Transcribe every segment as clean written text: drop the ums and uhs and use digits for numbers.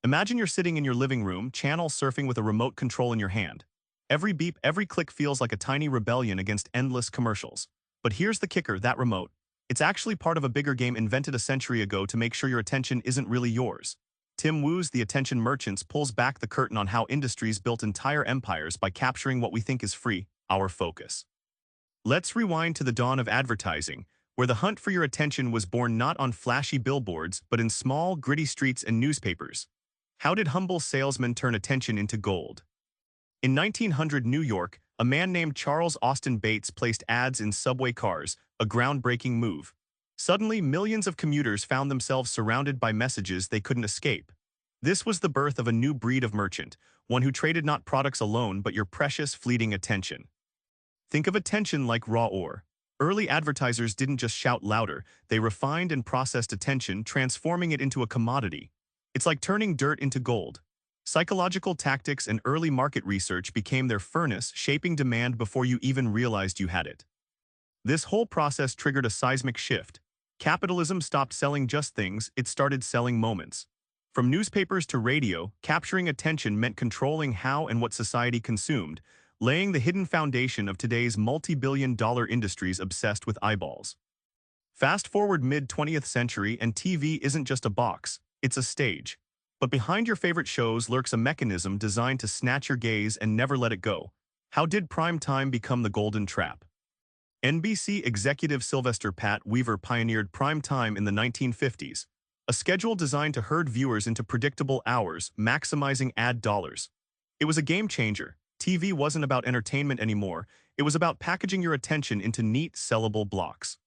Imagine you're sitting in your living room, channel surfing with a remote control in your hand. Every beep, every click feels like a tiny rebellion against endless commercials. But here's the kicker, that remote. It's actually part of a bigger game invented a century ago to make sure your attention isn't really yours. Tim Wu's The Attention Merchants pulls back the curtain on how industries built entire empires by capturing what we think is free, our focus. Let's rewind to the dawn of advertising, where the hunt for your attention was born not on flashy billboards but in small, gritty streets and newspapers. How did humble salesmen turn attention into gold? In 1900 New York, a man named Charles Austin Bates placed ads in subway cars, a groundbreaking move. Suddenly, millions of commuters found themselves surrounded by messages they couldn't escape. This was the birth of a new breed of merchant, one who traded not products alone but your precious, fleeting attention. Think of attention like raw ore. Early advertisers didn't just shout louder, they refined and processed attention, transforming it into a commodity. It's like turning dirt into gold. Psychological tactics and early market research became their furnace, shaping demand before you even realized you had it. This whole process triggered a seismic shift. Capitalism stopped selling just things, it started selling moments. From newspapers to radio, capturing attention meant controlling how and what society consumed, laying the hidden foundation of today's multi-billion-dollar industries obsessed with eyeballs. Fast forward mid-20th century and TV isn't just a box, it's a stage. But behind your favorite shows lurks a mechanism designed to snatch your gaze and never let it go. How did prime time become the golden trap? NBC executive Sylvester Pat Weaver pioneered prime time in the 1950s, a schedule designed to herd viewers into predictable hours, maximizing ad dollars. It was a game changer. TV wasn't about entertainment anymore, it was about packaging your attention into neat, sellable blocks.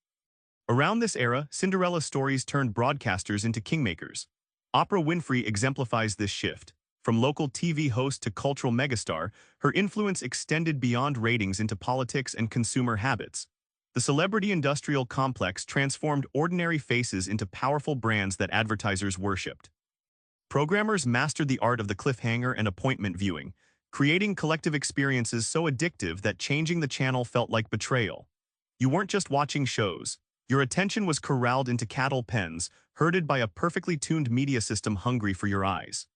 Around this era, Cinderella stories turned broadcasters into kingmakers. Oprah Winfrey exemplifies this shift. From local TV host to cultural megastar, her influence extended beyond ratings into politics and consumer habits. The celebrity industrial complex transformed ordinary faces into powerful brands that advertisers worshipped. Programmers mastered the art of the cliffhanger and appointment viewing, creating collective experiences so addictive that changing the channel felt like betrayal. You weren't just watching shows. Your attention was corralled into cattle pens, herded by a perfectly tuned media system hungry for your eyes.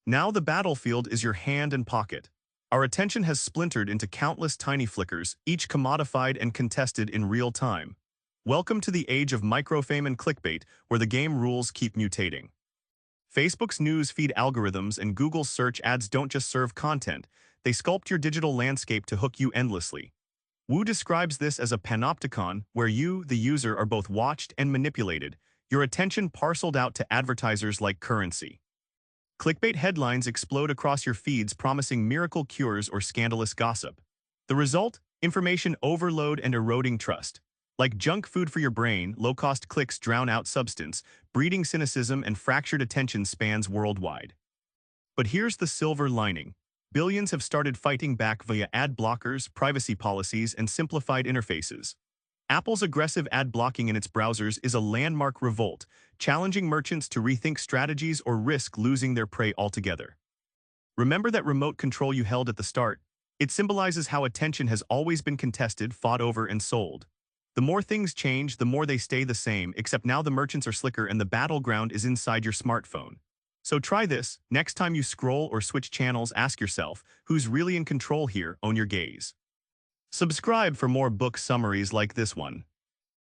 Now the battlefield is your hand and pocket. Our attention has splintered into countless tiny flickers, each commodified and contested in real time. Welcome to the age of microfame and clickbait, where the game rules keep mutating. Facebook's news feed algorithms and Google's search ads don't just serve content, they sculpt your digital landscape to hook you endlessly. Wu describes this as a panopticon, where you, the user, are both watched and manipulated, your attention parceled out to advertisers like currency. Clickbait headlines explode across your feeds promising miracle cures or scandalous gossip. The result? Information overload and eroding trust. Like junk food for your brain, low-cost clicks drown out substance, breeding cynicism and fractured attention spans worldwide. But here's the silver lining. Billions have started fighting back via ad blockers, privacy policies, and simplified interfaces. Apple's aggressive ad blocking in its browsers is a landmark revolt, challenging merchants to rethink strategies or risk losing their prey altogether. Remember that remote control you held at the start? It symbolizes how attention has always been contested, fought over, and sold. The more things change, the more they stay the same, except now the merchants are slicker and the battleground is inside your smartphone. So try this. Next time you scroll or switch channels, ask yourself, who's really in control here? Own your gaze. Subscribe for more book summaries like this one.